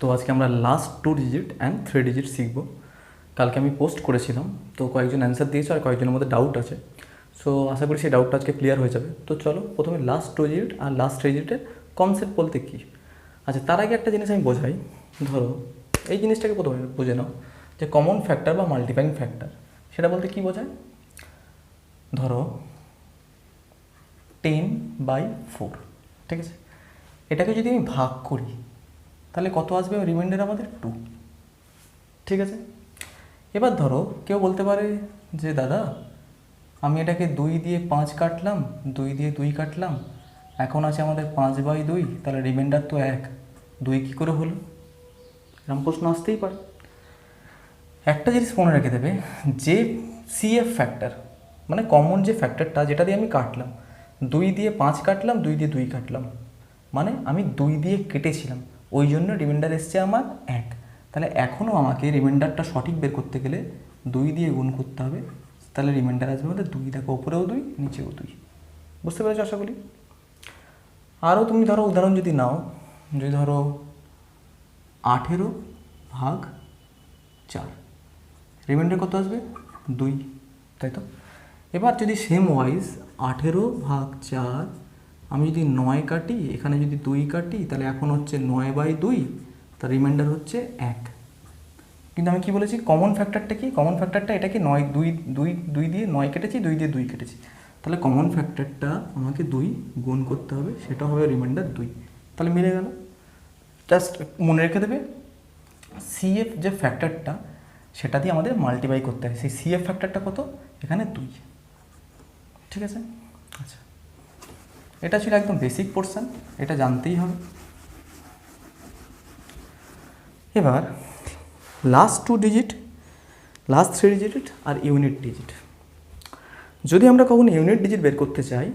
তো আজকে আমরা লাস্ট 2 ডিজিট অ্যান্ড 3 ডিজিট শিখব। কালকে আমি পোস্ট করেছিলাম, তো কয়েকজন অ্যান্সার দিয়েছে আর কয়েকজনের মধ্যে ডাউট আছে। সো আশা করি সেই ডাউটটা আজকে ক্লিয়ার হয়ে যাবে। তো চলো প্রথমে লাস্ট 2 ডিজিট আর লাস্ট 3 ডিজিটের কনসেপ্ট বলতে কী। আচ্ছা, তার আগে একটা জিনিস আমি বোঝাই। ধরো এই জিনিসটাকে প্রথমে বুঝে নাও যে কমন ফ্যাক্টর বা মাল্টিপ্লাইং ফ্যাক্টর সেটা বলতে কী বোঝায়। ধরো 10/4, ঠিক আছে, এটাকে যদি আমি ভাগ করি তাহলে কত আসবে? রিমাইন্ডার আমাদের 2, ঠিক আছে। এবার ধরো কেউ বলতে পারে যে দাদা আমি এটাকে 2 দিয়ে 5 কাটলাম, 2 দিয়ে 2 কাটলাম, এখন আছে আমাদের 5/2, তাহলে রিমাইন্ডার তো 1, 2 কী করে হলো? এরকম প্রশ্ন আসতেই পারে। একটা জিনিস মনে রেখে দেবে যে সিএফ ফ্যাক্টর মানে কমন যে ফ্যাক্টরটা যেটা দিয়ে আমি কাটলাম, 2 দিয়ে 5 কাটলাম, 2 দিয়ে 2 কাটলাম, মানে আমি 2 দিয়ে কেটেছিলাম, ওই জন্য রিমাইন্ডার এসছে আমার 1। তাহলে এখনও আমাকে রিমাইন্ডারটা সঠিক বের করতে গেলে 2 দিয়ে গুণ করতে হবে, তাহলে রিমাইন্ডার আসবে আমাদের 2। দেখো ওপরেও 2 নিচেও 2। বুঝতে পেরেছো আশা করি। আরও তুমি ধরো উদাহরণ যদি নাও, যদি ধরো 18/4, রিমাইন্ডার কত আসবে? 2, তাই তো। এবার যদি সেম ওয়াইজ 18/4 আমি যদি 9 কাটি, এখানে যদি 2 কাটি, তাহলে এখন হচ্ছে 9/2, তার রিমাইন্ডার হচ্ছে 1। কিন্তু আমি কি বলেছি কমন ফ্যাক্টরটা কি? কমন ফ্যাক্টরটা এটা কি? 9, 2 দিয়ে 9 কেটেছি, 2 দিয়ে 2 কেটেছি, তাহলে কমন ফ্যাক্টরটা আমাকে 2 গুণ করতে হবে, সেটা হবে রিমাইন্ডার 2। তাহলে মিলে গেল। জাস্ট মনে রেখে দেবে সিএফ যে ফ্যাক্টরটা সেটা দিয়ে আমাদের মাল্টিপ্লাই করতে হয়। সেই সিএফ ফ্যাক্টরটা কত? এখানে 2, ঠিক আছে। আচ্ছা, এটা ছিল একদম বেসিক পোর্শন, এটা জানতেই হবে। এবার লাস্ট 2 ডিজিট, লাস্ট 3 ডিজিট আর ইউনিট ডিজিট। যদি আমরা কখনো ইউনিট ডিজিট বের করতে চাই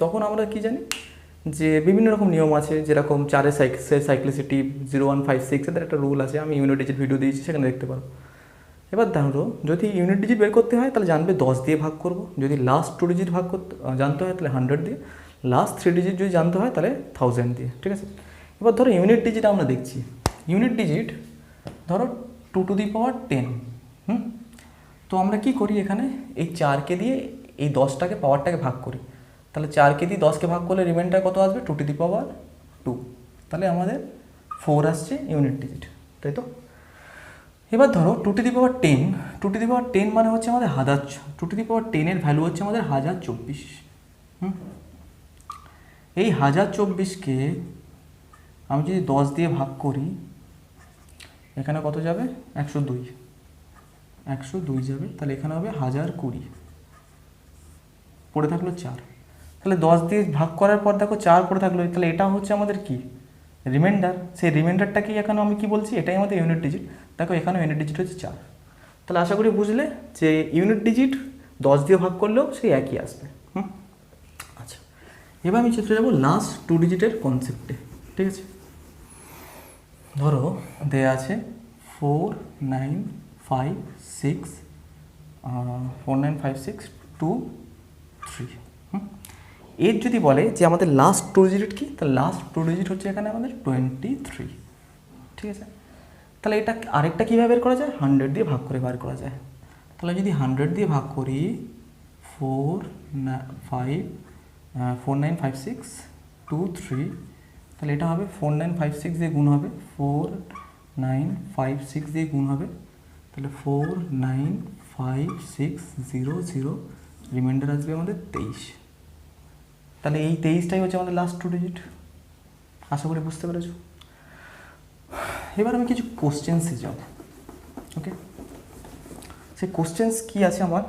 তখন আমরা কি জানি যে বিভিন্ন রকম নিয়ম আছে, যেরকম 4-এর সাইক্লিসিটি, 0, 1, 5, 6 এদের একটা রুল আছে, আমি ইউনিট ডিজিট ভিডিও দিয়েছি, সেখানে দেখতে পারো। এবার ধরো যদি ইউনিট ডিজিট বের করতে হয় তাহলে জানবে 10 দিয়ে ভাগ করব, যদি লাস্ট 2 ডিজিট ভাগ করতে জানতে হয় তাহলে 100 দিয়ে, লাস্ট 3 ডিজিট যদি জানতে হয় তাহলে 1000 দিয়ে, ঠিক আছে। এবার ধরো ইউনিট ডিজিট আমরা দেখছি, ইউনিট ডিজিট ধরো 2^10। তো আমরা কি করি, এখানে এই 4কে দিয়ে এই 10টাকে পাওয়ারটাকে ভাগ করি, তাহলে 4কে দিয়ে 10কে ভাগ করলে রিমাইন্ডার কত আসবে? 2^2। তাহলে আমাদের 4 আসছে ইউনিট ডিজিট, তাই তো। এবার ধরো 2^10, 2^10 মানে হচ্ছে আমাদের 1000, 2^10 ভ্যালু হচ্ছে আমাদের 1024। এই 1024কে আমি যদি 10 দিয়ে ভাগ করি, এখানে কত যাবে? 102, 102 যাবে, তাহলে এখানে হবে 1020, পড়ে থাকলো 4। তাহলে 10 দিয়ে ভাগ করার পর দেখো 4 পড়ে থাকলো, তাহলে এটা হচ্ছে আমাদের কি? রিমাইন্ডার। সেই রিমাইন্ডারটাকেই এখন আমি কি বলছি? এটাই আমাদের ইউনিট ডিজিট। দেখো এখানে ইউনিট ডিজিট হচ্ছে 4। তাহলে আশা করি বুঝলে যে ইউনিট ডিজিট 10 দিয়ে ভাগ করলেও সেই একই আসবে। আচ্ছা, এবার আমি চলে যাবো লাস্ট 2 ডিজিটের কনসেপ্টে, ঠিক আছে। ধরো দেয়া আছে 4956 2 3। এর যদি বলে যে আমাদের লাস্ট 2 ডিজিট কি, তাহলে লাস্ট 2 ডিজিট হচ্ছে এখানে আমাদের 23, ঠিক আছে। তাহলে এটা আরেকটা কীভাবে বের করা যায়? 100 দিয়ে ভাগ করে বার করা যায়। তাহলে যদি 100 দিয়ে ভাগ করি 4956 2 3, তাহলে এটা হবে 4956 দিয়ে গুণ হবে, 4956 দিয়ে গুণ হবে, তাহলে 495600, রিমাইন্ডার আসবে আমাদের 23। তাহলে এই 23টাই হচ্ছে আমাদের লাস্ট 2 ডিজিট। আশা করি বুঝতে পেরেছো। এবার আমি কিছু কোশ্চেন্সে যাব, ওকে। সেই কোশ্চেন্স কি আছে আমার?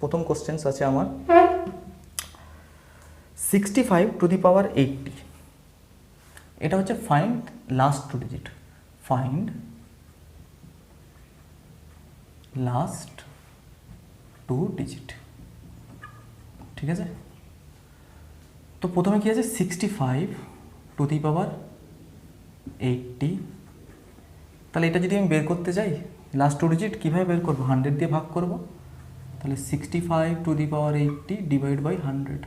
প্রথম কোশ্চেন্স আছে আমার 65^80। এটা হচ্ছে find last 2 digit, find last 2 digit, ঠিক আছে। তো প্রথমে কি আছে? 65^80। তাহলে এটা যদি আমি বের করতে যাই লাস্ট 2 ডিজিট কীভাবে বের করবো? 100 দিয়ে ভাগ করব, তাহলে 65^80 ডিভাইড বাই 100।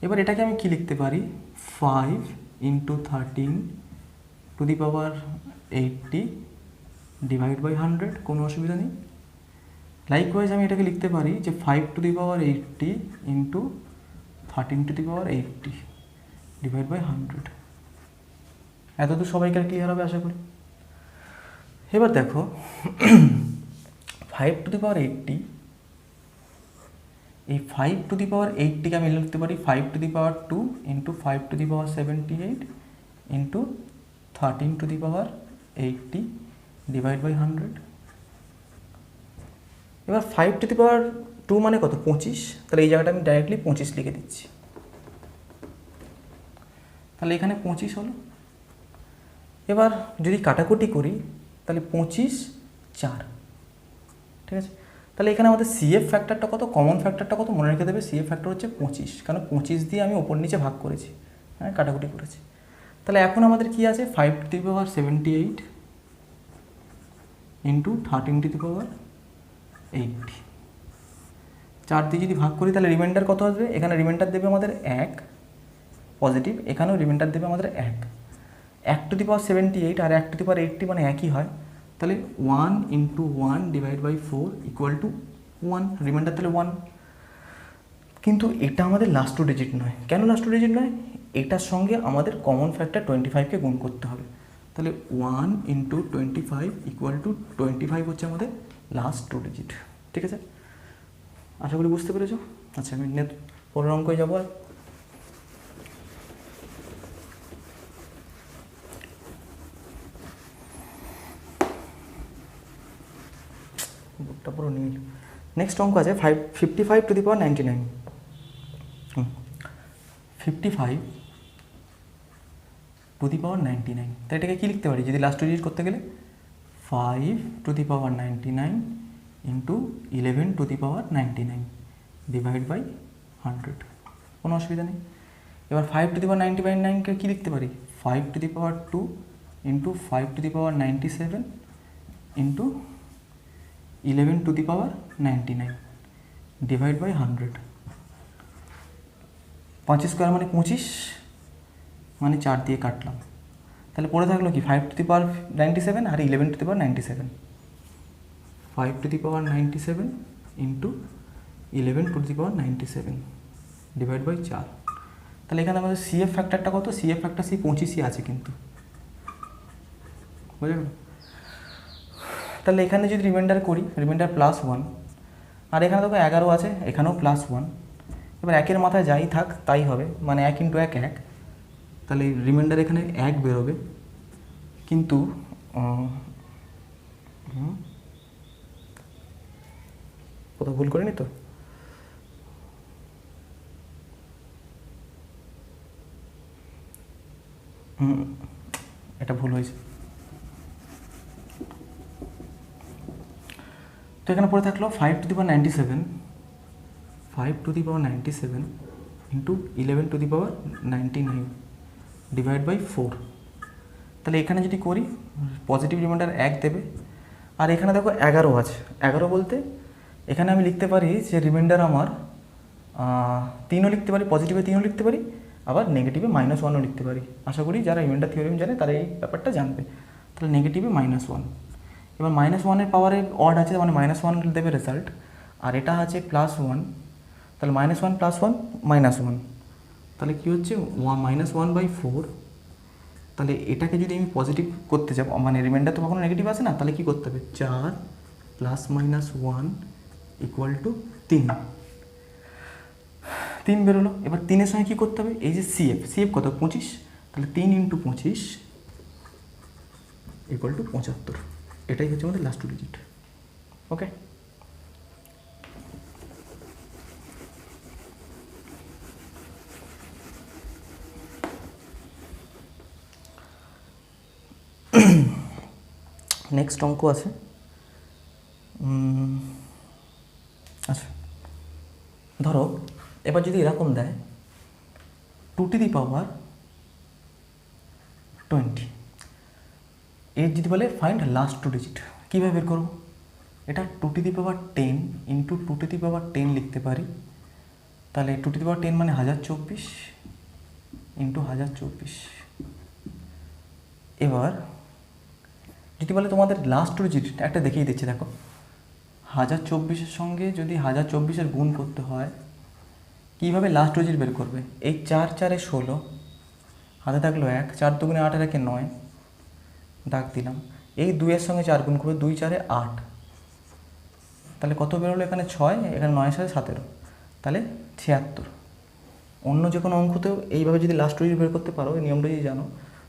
এবার এটাকে আমি কি লিখতে পারি? 5 into 13 to the power 80 divide by 100, কোনো অসুবিধা নেই। লাইকওয়াইজ আমি এটাকে লিখতে পারি যে 5 to the power 80 into 13 to the power 80 divide by 100। এত তো সবাইকার ক্লিয়ার হবে আশা করি। এবার দেখো 5 টু দি পাওয়ার 80, এই 5 টু দি পাওয়ার 80কে আমি লিখতে পারি 5 to the power 2 into 5 to the power 78 into 13 to the power 80 divide by 100। এবার 5 টু দি পাওয়ার 2 মানে কত? 25। তাহলে এই জায়গাটা আমি ডাইরেক্টলি 25 লিখে দিচ্ছি। তাহলে এখানে 25 হলো। এবার যদি কাটাকুটি করি তাহলে 25 4, ঠিক আছে। তাহলে এখানে আমাদের সিএফ ফ্যাক্টরটা কত, কমন ফ্যাক্টরটা কত মনে রেখে দেবে। সিএফ ফ্যাক্টর হচ্ছে 25, কারণ 25 দিয়ে আমি ওপর নিচে ভাগ করেছি, হ্যাঁ কাটাকুটি করেছি। তাহলে এখন আমাদের কি আছে 5 to the power 78 into 13 to the power 80, 4 দিয়ে যদি ভাগ করি তাহলে রিমাইন্ডার কত আসবে? এখানে রিমাইন্ডার দেবে আমাদের 1 পজিটিভ, এখানেও রিমাইন্ডার দেবে আমাদের 1 two the power 78 R 1 two the power 80 মানে একই হয়। তাহলে 1 into 1 divide by 4 equal to 1, remainder তাহলে 1। কিন্তু এটা আমাদের লাস্ট টু ডিজিট নয়। কেন লাস্ট টু ডিজিট নয়? এটার সঙ্গে আমাদের কমন ফ্যাক্টর 25কে গুণ করতে হবে। তাহলে 1 ইন্টু 25 ইকুয়াল টু 25 হচ্ছে আমাদের লাস্ট টু ডিজিট, ঠিক আছে। আশা করি বুঝতে পেরেছো। আচ্ছা আমি পরের অঙ্কে যাবো। আর বুকটা পুরো নীল। নেক্সট অঙ্ক আছে 55 two the power 99। 55 two the power 99, তাই এটাকে কী লিখতে পারি যদি লাস্ট টু ডিজিট করতে গেলে? 5 to the power 99 into 11 to the power 99 divide by 100, কোনো অসুবিধা নেই। এবার 5 টু দি পাওয়ার 99কে কী লিখতে পারি? 5 to the power 2 into 5 to the power 97 into 11 to the power 99 divide by 100। 5 square মানে 25, মানে 4 দিয়ে কাটলাম। তাহলে পড়ে থাকলো কি 5 টু দি পাওয়ার 97 আর 11 to the power 97। 5 to the power 97 into 11 to the power 97 divide by 4। তাহলে এখানে আমাদের সিএফ ফ্যাক্টরটা কত? সিএফ ফ্যাক্টর সেই 25ই আছে কিন্তু, বুঝে গেল। তাহলে এখানে যদি রিমাইন্ডার করি, রিমাইন্ডার +1, আর এখানে দেখো 11 আছে, এখানেও +1। এবার একের মাথায় যাই থাক তাই হবে, মানে 1 ইন্টু 1 1। তাহলে রিমাইন্ডার এখানে 1 বেরোবে, কিন্তু কোথাও ভুল করিনি তো? এটা ভুল হয়েছে। তো এখানে পড়ে থাকলো 5 to the power 97, 5 to the power 97 into 11 to the power 99 divide by 4। তাহলে এখানে যদি করি পজিটিভ রিমাইন্ডার 1 দেবে, আর এখানে দেখো 11 আছে। 11 বলতে এখানে আমি লিখতে পারি যে রিমাইন্ডার আমার 3ও লিখতে পারি, পজিটিভে 3ও লিখতে পারি, আবার নেগেটিভে -1ও লিখতে পারি। আশা করি যারা রিমাইন্ডার থিওরেম জানে তারা এই ব্যাপারটা জানবে। তাহলে নেগেটিভে -1, এবার -1-এর পাওয়ারে অড আছে, মানে -1 দেবে রেজাল্ট, আর এটা আছে +1। তাহলে -1 +1 -1, তাহলে কী হচ্ছে -1/4। তাহলে এটাকে যদি আমি পজিটিভ করতে যাব, মানে রিমাইন্ডার তো কখনো নেগেটিভ আসে না, তাহলে কী করতে হবে? 4 + -1 ইকুয়াল টু 3 বেরোলো। এবার 3-এর সঙ্গে কী করতে হবে? এই যে সিএফ কত? 25। তাহলে 3 ইন্টু 25 ইকুয়াল টু 75। এটাই হচ্ছে আমাদের লাস্ট টু ডিজিট। ওকে, নেক্সট অঙ্ক আছে। আচ্ছা ধরো এবার যদি এরকম দেয় 2 টু দি পাওয়ার 20, এর যদি বলে ফাইন্ড লাস্ট টু ডিজিট, কীভাবে বের করবো? এটা 2 to the power 10 into 2 to the power 10 লিখতে পারি। তাহলে 2 টু দি পাওয়ার 10 মানে 1024 ইন্টু 1024 এবার যদি বলে তোমাদের লাস্ট টু ডিজিট একটা দেখিয়ে দিচ্ছি, দেখো 1024-এর সঙ্গে যদি 1024-এর গুণ করতে হয় কীভাবে লাস্ট ডিজিট বের করবে। এই 4 4 16, হাতে থাকলো 1, 4 2 8 আর 1 9, দাগ দিলাম। এই 2-এর সঙ্গে 4 গুণ করবে, 2 4 8, তাহলে কত বেরোলো এখানে 6, এখানে 9 7 17, তাহলে 76। অন্য যে কোনো অঙ্কতেও এইভাবে যদি লাস্ট ডিজিট বের করতে পারো, এই নিয়মটা যদি জানো,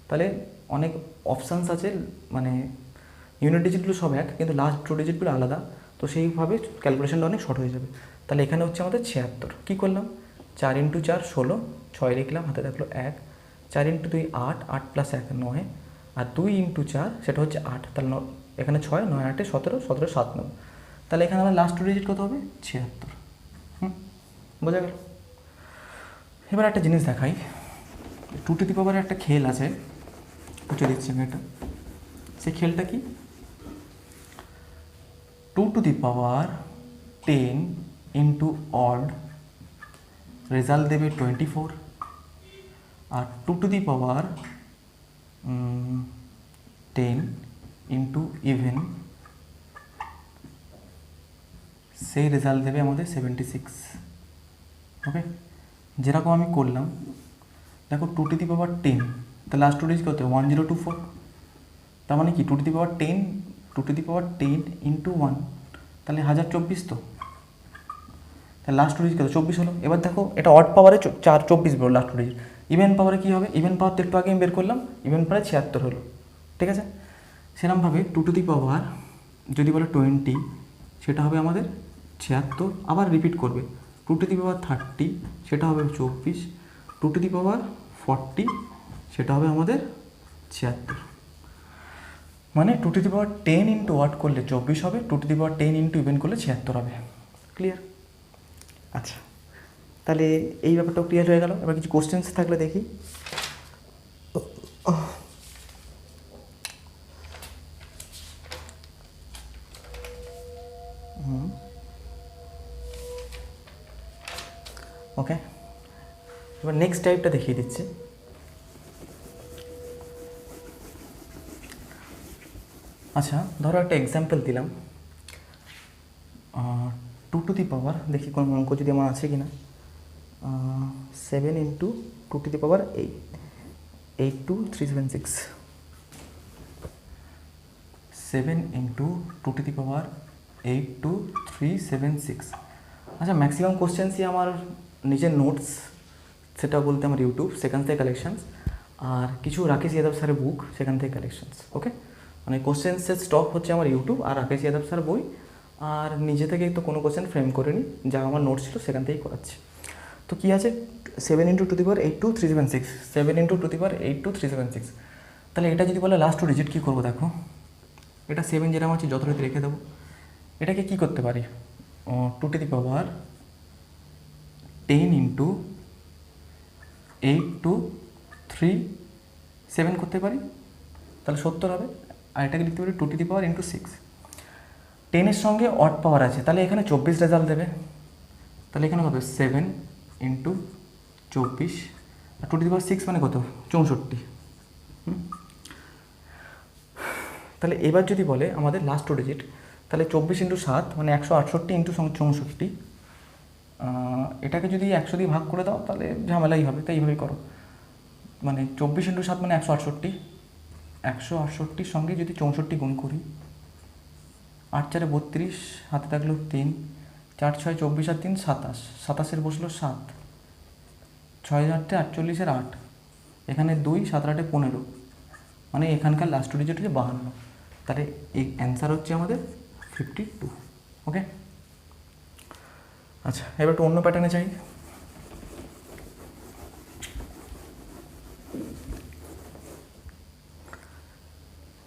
তাহলে অনেক অপশানস আছে, মানে ইউনিট ডিজিটগুলো সব এক কিন্তু লাস্ট টু ডিজিটগুলো আলাদা, তো সেইভাবে ক্যালকুলেশনটা অনেক শর্ট হয়ে যাবে। তাহলে এখানে হচ্ছে আমাদের 76। কী করলাম, 4 × 4 16, 6 লিখলাম, হাতে থাকলো 1, 4 × 2 8, 8 + 1 9, আর 2 × 4 সেটা হচ্ছে 8, তাহলে এখানে 6, 9 8 17, 17 7 9, তাহলে এখানে আমার লাস্ট টু ডিজিট কত হবে, 76। বোঝা গেল। এবার একটা জিনিস দেখাই, 2 টু দি পাওয়ারের একটা খেল আছে, বুঝে দিচ্ছি আমি এটা। সেই খেলটা কি, 2 to the power 10 into odd result দেবে 24, আর 2 to the power 10 into even সেই রেজাল্ট দেবে আমাদের 76। ওকে, যেরকম আমি করলাম, দেখো 2 টু দি পাওয়ার 10, তাহলে লাস্ট টু ডিজিট কত, 1024, তার মানে কি 2 to the power 10, 2 to the power 10 into 1, তাহলে 1024 তো, তাহলে লাস্ট টু ডিজিট কত, 24 হলো। এবার দেখো এটা অড পাওয়ারে 24 বেরোলো লাস্ট টু ডিজিট, ইভেন পাওয়ারে কী হবে, ইভেন পাওয়ার তো একটু আগে আমি বের করলাম, ইভেন পাওয়ারে 76 হলো, ঠিক আছে। সেরকমভাবে 2 টু দি পাওয়ার যদি বলে 20, সেটা হবে আমাদের 76, আবার রিপিট করবে। 2 টু দি পাওয়ার 30, সেটা হবে 24, 2 টু দি পাওয়ার 40, সেটা হবে আমাদের 76। মানে 2 to the power 10 into what করলে 24 হবে, 2 to the power 10 into even করলে 76 হবে। ক্লিয়ার? আচ্ছা, তাহলে এই ব্যাপারটাও ক্লিয়ার হয়ে গেল। এবার কিছু কোশ্চেন্স থাকলে দেখি। ওকে, এবার নেক্সট টাইপটা দেখিয়ে দিচ্ছি। আচ্ছা, ধরো একটা এক্সাম্পল দিলাম, 2 টু দি পাওয়ার, দেখি কোনো অঙ্ক যদি আমার আছে কি না, 7 into 2 to the power 8, 82376, 7 into 2 to the power 82376। আচ্ছা, ম্যাক্সিমাম কোশ্চেন্সই আমার নিজের নোটস, সেটা বলতে আমার ইউটিউব, সেখান থেকে কালেকশানস, আর কিছু রাকেশ যাদব স্যারের বুক, সেখান থেকে কালেকশানস। ওকে, মানে কোশ্চেন্সের স্টক হচ্ছে আমার ইউটিউব আর রাকেশ যাদব স্যার বই, আর নিজে থেকে তো কোনো কোশ্চেন ফ্রেম করিনি, যা আমার নোটস ছিল সেখান থেকেই করাচ্ছি। তো কী আছে, 7 into 2 to the power 82376, 7 into 2 to the power 82376, তাহলে এটা যদি বলে লাস্ট টু ডিজিট কী করবো, দেখো এটা 7 যেরকম আছে যথারীতি রেখে দেবো। এটাকে কী করতে পারি, 2 টু দি পাওয়ার 10 ইন্টু 8237 করতে পারি, তাহলে 70 হবে। আর এটাকে লিখতে পারি 2 টু দি পাওয়ার ইন্টু 6, 10-এর সঙ্গে অড পাওয়ার আছে, তাহলে এখানে 24 রেজাল্ট দেবে, তাহলে এখানে কত, 7 ইন্টু 24, আর 2 টু দি পাওয়ার 6 মানে কত, 64। তাহলে এবার যদি বলে আমাদের লাস্ট টু ডিজিট, তাহলে 24 ইন্টু 7 মানে 168 ইন্টু 64, এটাকে যদি 100 দিয়ে ভাগ করে দাও তাহলে ঝামেলাই হবে, তাই এইভাবেই করো। মানে 24 ইন্টু 7 মানে 168, 168 সঙ্গে যদি 64 গুণ করি, 8 4 32, হাতে থাকলো 3, 4 6 24 আর 3 27, 27-এর বসলো 7, 6 8 48 8, এখানে 2, 7 8 15, মানে এখানকার লাস্ট টু ডিজিট হচ্ছে 52, তাহলে এই অ্যান্সার হচ্ছে আমাদের 52। ওকে, আচ্ছা, এবার একটু অন্য প্যাটার্নে চাই।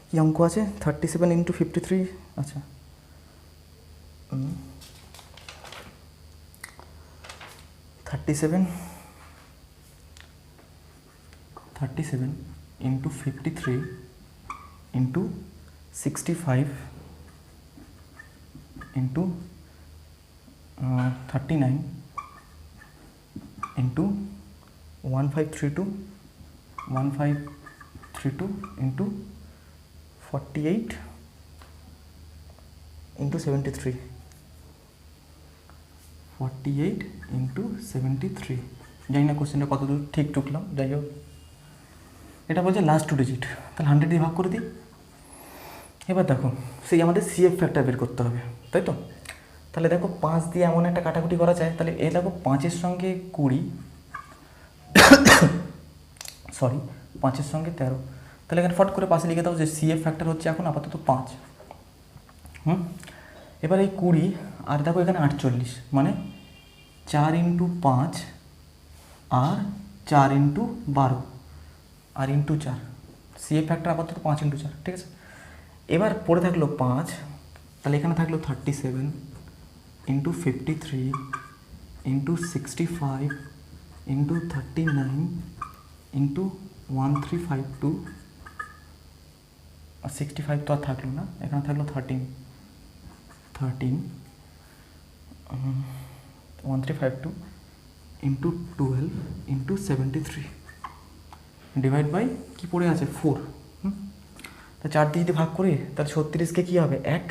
কি অঙ্ক আছে, 37 ইন্টু 53, আচ্ছা 37 into 53 into 65 into 39 into 1532 32 into 48 into 73, 48 into 73। জানি না কোশ্চেনটা কতদূর ঠিক টুকলাম, যাই হোক এটা বলছে লাস্ট 2 ডিজিট, তাহলে 100 দিয়ে ভাগ করে দিই। এবার দেখো সেই আমাদের সিএফ ফ্যাক্টর বের করতে হবে, তাই তো? তাহলে দেখো 5 দিয়ে এমন একটা কাটাকুটি করা যায়, তাহলে এ দেখো 5-এর সঙ্গে 20, সরি 5-এর সঙ্গে 13, তাহলে এখানে ফট করে পাশে লিখে দাও যে সিএফ ফ্যাক্টর হচ্ছে এখন আপাতত 5। এবার এই 20 আর দেখো এখানে 48, মানে 4 ইন্টু 5 আর 4 ইন্টু 12 আর ইন্টু 4, সিএফ ফ্যাক্টর আপাতত 5 ইন্টু 4, ঠিক আছে? এবার পড়ে থাকলো 5, তাহলে এখানে থাকলো 37 ইন্টু 53 ইন্টু 65 ইন্টু 39 ইন্টু 1352, আর 65 তো আর থাকলো না, এখানে থাকলো 13 1352 ইন্টু 12 ইন্টু 73 ডিভাইড বাই কী পড়ে আছে 4। তা 4 দিয়ে যদি ভাগ করি তাহলে 36কে কী হবে 1,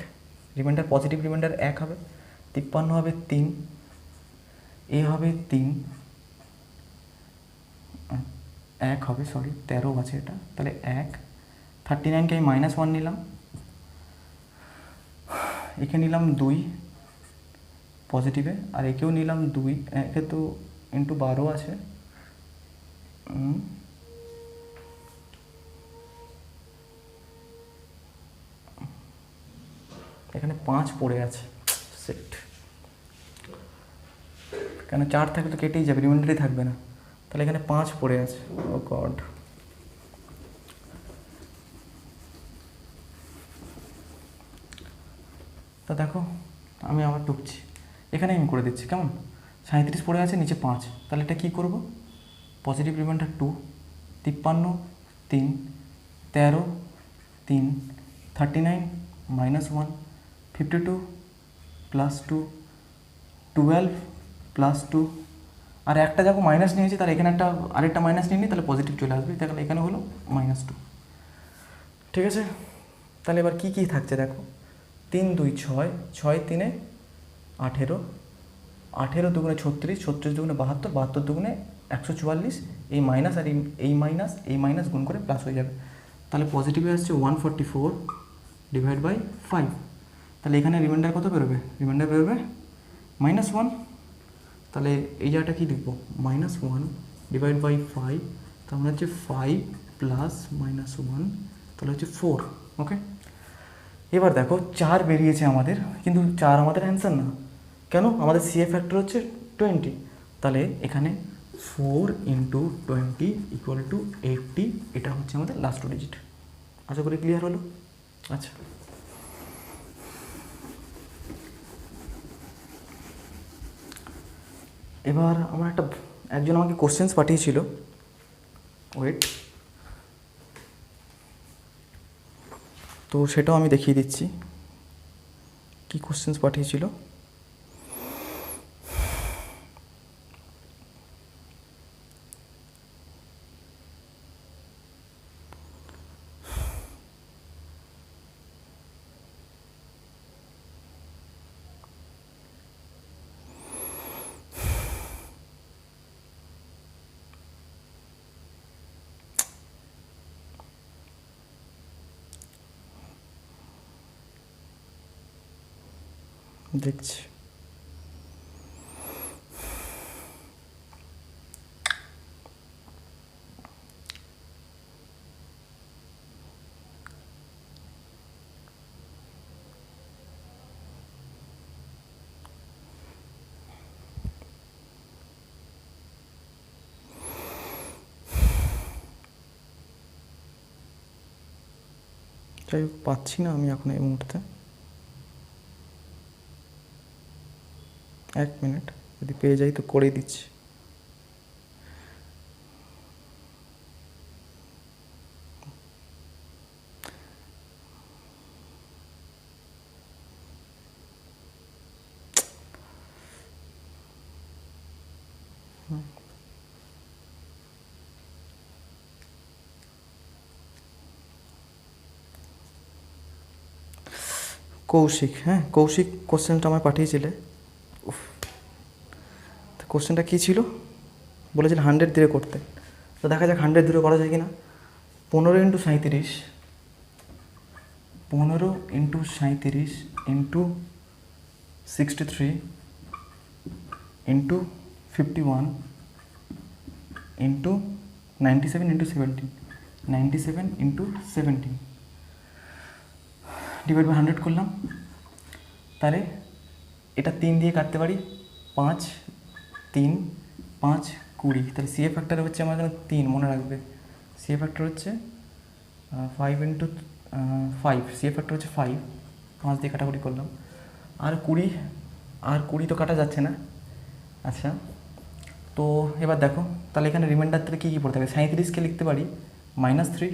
রিমাইন্ডার পজিটিভ রিমাইন্ডার 1 হবে, 53 হবে 3, এ হবে 3, 1 হবে, সরি 13 আছে এটা, তাহলে 1, 39কে আমি -1 নিলাম, একে নিলাম 2 পজিটিভে, আর একেও নিলাম 2, একে তো ইন্টু 12 আছে, এখানে 5 পড়ে আছে, সেট, কেন 4 থাকলে তো কেটেই যাবে, রিমাইন্ডারই থাকবে না, তাহলে এখানে 5 পড়ে আছে। ও গড, তা দেখো আমি আবার টুকছি, এখানে আমি করে দিচ্ছি কেমন, 37 পড়ে আছে, নিচে 5, তাহলে এটা কী করবো, পজিটিভ রিমাইন্ডার 2, 53 3, 13 3, 39 -1, 52 প্লাস 2, 12 প্লাস 2, আর একটা যখন মাইনাস নিয়েছি তাহলে এখানে একটা আরেকটা মাইনাস নিয়ে নিই, তাহলে পজিটিভ চলে আসবে, তাহলে এখানে হলো -2, ঠিক আছে? তাহলে এবার কী কী থাকছে দেখো, 3 2 6, 6 3 18, 18 দুগুণে 36, 36 দুগুণে 72, 72 দুগুণে 144, এই মাইনাস আর এই মাইনাস গুণ করে প্লাস হয়ে যাবে, তাহলে পজিটিভে আসছে 144 ডিভাইড বাই 5, তাহলে এখানে রিমাইন্ডার কত বেরোবে, রিমাইন্ডার বেরোবে -1, তাহলে এই জায়গাটা কী লিখবো, -1 ডিভাইড বাই 5, তার মানে হচ্ছে 5 প্লাস -1, তাহলে হচ্ছে 4, ওকে? এবার দেখো 4 বেরিয়েছে আমাদের, কিন্তু 4 আমাদের অ্যান্সার না, কেন, আমাদের সিএ ফ্যাক্টর হচ্ছে 20, তাহলে এখানে 4 ইন্টু 20 ইকুয়াল টু 80, এটা হচ্ছে আমাদের লাস্ট 2 ডিজিট। আশা করি ক্লিয়ার হলো। আচ্ছা, এবার আমার একজন আমাকে কোশ্চেন্স পাঠিয়েছিল, ওয়েট, তো সেটাও আমি দেখিয়ে দিচ্ছি কী কোশ্চেন্স পাঠিয়েছিল। দেখছি, যাই হোক পাচ্ছি না আমি এখন এই মুহূর্তে, 1 মিনিট, যদি পেয়ে যাই তো করেই দিচ্ছি। কৌশিক, হ্যাঁ কৌশিক কোশ্চেনটা আমায় পাঠিয়েছিলে। কোশ্চেনটা কী ছিল? বলেছিল 100 দিয়ে করতে। তো দেখা যাক 100 দিয়ে করা যায় কি না। 15 × 37, 15 × 37 into 63 into 51 into 97 into 17, 97 into 17 divide by 100 করলাম। তাহলে এটা 3 দিয়ে কাটতে পারি, 5 3 5 20। তাহলে সিএ ফ্যাক্টর হচ্ছে আমার এখানে 3, মনে রাখবে। সিএ ফ্যাক্টর হচ্ছে 5 × 5, সিএ ফ্যাক্টর হচ্ছে 5, 5 দিয়ে কাটাকুটি করলাম। আর 20 তো কাটা যাচ্ছে না। আচ্ছা, তো এবার দেখো তাহলে এখানে রিমাইন্ডার থেকে কী কী পড়ে থাকে। 37কে লিখতে পারি -3,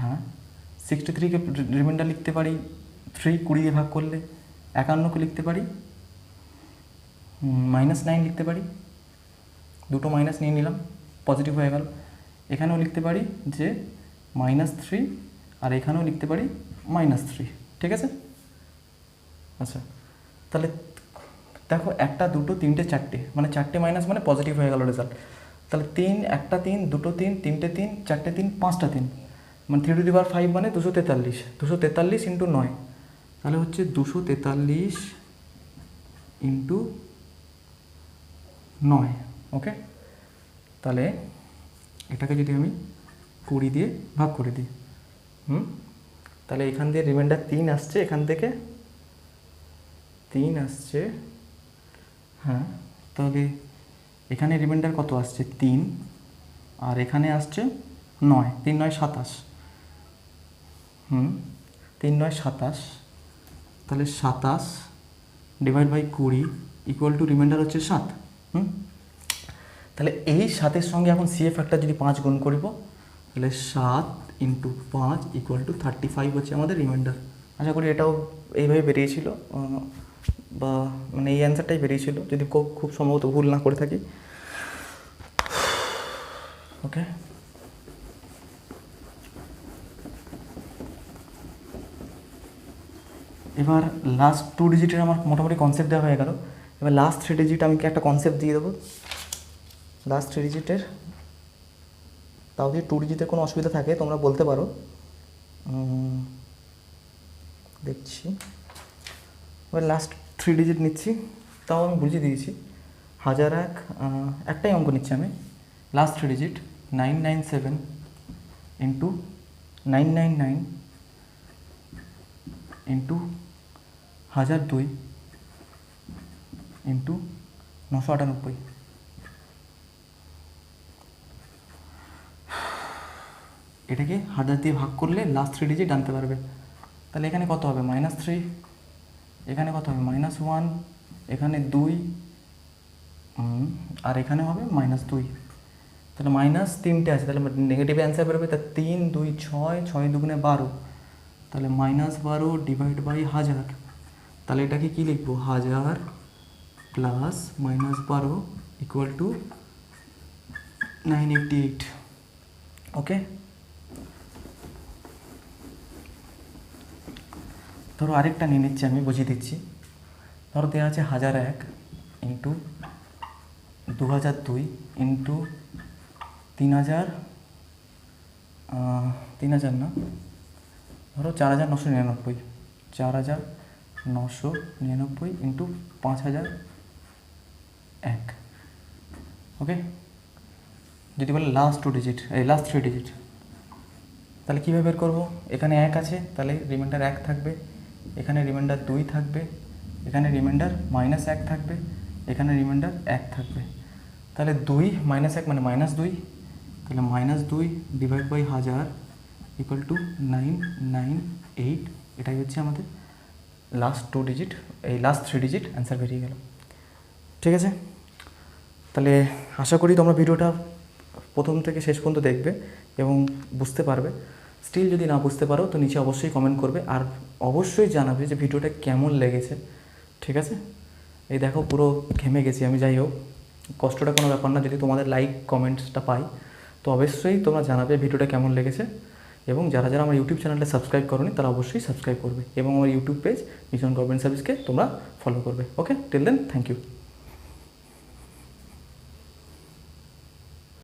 হ্যাঁ 63কে রিমাইন্ডার লিখতে পারি 3, 20 দিয়ে ভাগ করলে। 51কে লিখতে পারি -9 লিখতে পারি, দুটো মাইনাস নিয়ে নিলাম, পজিটিভ হয়ে গেল। এখানেও লিখতে পারি যে -3, আর এখানেও লিখতে পারি -3, ঠিক আছে। আচ্ছা, তাহলে দেখো 1 2 3 4, মানে 4টে মাইনাস মানে পজিটিভ হয়ে গেল রেজাল্ট। তাহলে 3 1টা 3 2টো 3 3টে 3 4টে 3 5টা 3, মানে 3^5 মানে 243, 243 ইন্টু 9, তাহলে হচ্ছে 243 ইন্টু 9। ওকে, তাহলে এটাকে যদি আমি 20 দিয়ে ভাগ করে দিই, তাহলে এখান দিয়ে রিমাইন্ডার 3 আসছে, এখান থেকে 3 আসছে, হ্যাঁ। তাহলে এখানে রিমাইন্ডার কত আসছে 3, আর এখানে আসছে 9, 3 9 27, 3 9 27, তাহলে 27 divide by 20 equal to remainder হচ্ছে 7। তাহলে এই 7-এর সঙ্গে এখন সিএ ফ্যাক্টর যদি 5 গুণ করব, তাহলে 7 × 5 ইকুয়াল টু 35 হচ্ছে আমাদের রিমাইন্ডার। আশা করি এটাও এইভাবে বেরিয়েছিল, বা মানে এই অ্যান্সারটাই বেরিয়েছিল, যদি খুব সম্ভবত ভুল না করে থাকি। ওকে, এবার লাস্ট 2 ডিজিটের আমার মোটামুটি কনসেপ্ট দেওয়া হয়ে গেল। এবার লাস্ট 3 ডিজিট আমি একটা কনসেপ্ট দিয়ে দেবো। লাস্ট 3 ডিজিটের, তাও যদি 2 ডিজিটের কোনো অসুবিধা থাকে তোমরা বলতে পারো, দেখছি। এবার লাস্ট 3 ডিজিট নিচ্ছি, তাও আমি বুঝিয়ে দিয়েছি। 1001, একটাই অঙ্ক নিচ্ছি আমি। Last 3 digit 997 into 999 into 1002 into 998। এটাকে 1000 দিয়ে ভাগ করলে লাস্ট 3 ডিজিট আনতে পারবে। তাহলে এখানে কত হবে -3, এখানে কত হবে -1, এখানে 2, আর এখানে হবে -2। তাহলে -3টে আছে, তাহলে নেগেটিভ অ্যান্সার বেরোবে। তা 3 2 6, 6 2 12, তাহলে -12 ডিভাইড বাই 1000। তাহলে এটাকে কী লিখবো, 1000 প্লাস -12 ইকুয়াল টু 988। ওকে, ধরো আরেকটা নিয়ে নিচ্ছি, আমি বুঝিয়ে দিচ্ছি। ধরো দেওয়া আছে 1001 ইন্টু 2002 ইন্টু 3000, 3000 না, ধরো 4999, 4999 ইন্টু 5001। ওকে, যদি বলে লাস্ট 2 ডিজিট, এই লাস্ট 3 ডিজিট, তাহলে কীভাবে বের করবো? এখানে 1 আছে, তাহলে রিমাইন্ডার 1 থাকবে, এখানে রিমাইন্ডার 2 থাকবে, এখানে রিমাইন্ডার -1 থাকবে, এখানে রিমাইন্ডার 1 থাকবে। তাহলে 2 -1 মানে -2, তাহলে -2 ডিভাইড বাই 1000 ইকুয়াল টু 998। এটাই হচ্ছে আমাদের লাস্ট 2 ডিজিট, এই লাস্ট 3 ডিজিট অ্যান্সার বেরিয়ে গেল। ঠিক আছে, তাহলে আশা করি তোমরা ভিডিওটা প্রথম থেকে শেষ পর্যন্ত দেখবে এবং বুঝতে পারবে। স্টিল যদি না বুঝতে পারো তো নিচে অবশ্যই কমেন্ট করবে, আর অবশ্যই জানাবে যে ভিডিওটা কেমন লেগেছে। ঠিক আছে, এই দেখো পুরো ঘেমে গেছি আমি। যাই হোক, কষ্টটা কোনো ব্যাপার না, যদি তোমাদের লাইক কমেন্টসটা পাই তো অবশ্যই তোমরা জানাবে ভিডিওটা কেমন লেগেছে। এবং যারা যারা আমার ইউটিউব চ্যানেলটা সাবস্ক্রাইব করোনি তারা অবশ্যই সাবস্ক্রাইব করবে এবং আমার ইউটিউব পেজ মিশন গভর্নমেন্ট সার্ভিসকে তোমরা ফলো করবে। ওকে, টিল দেন থ্যাংক ইউ।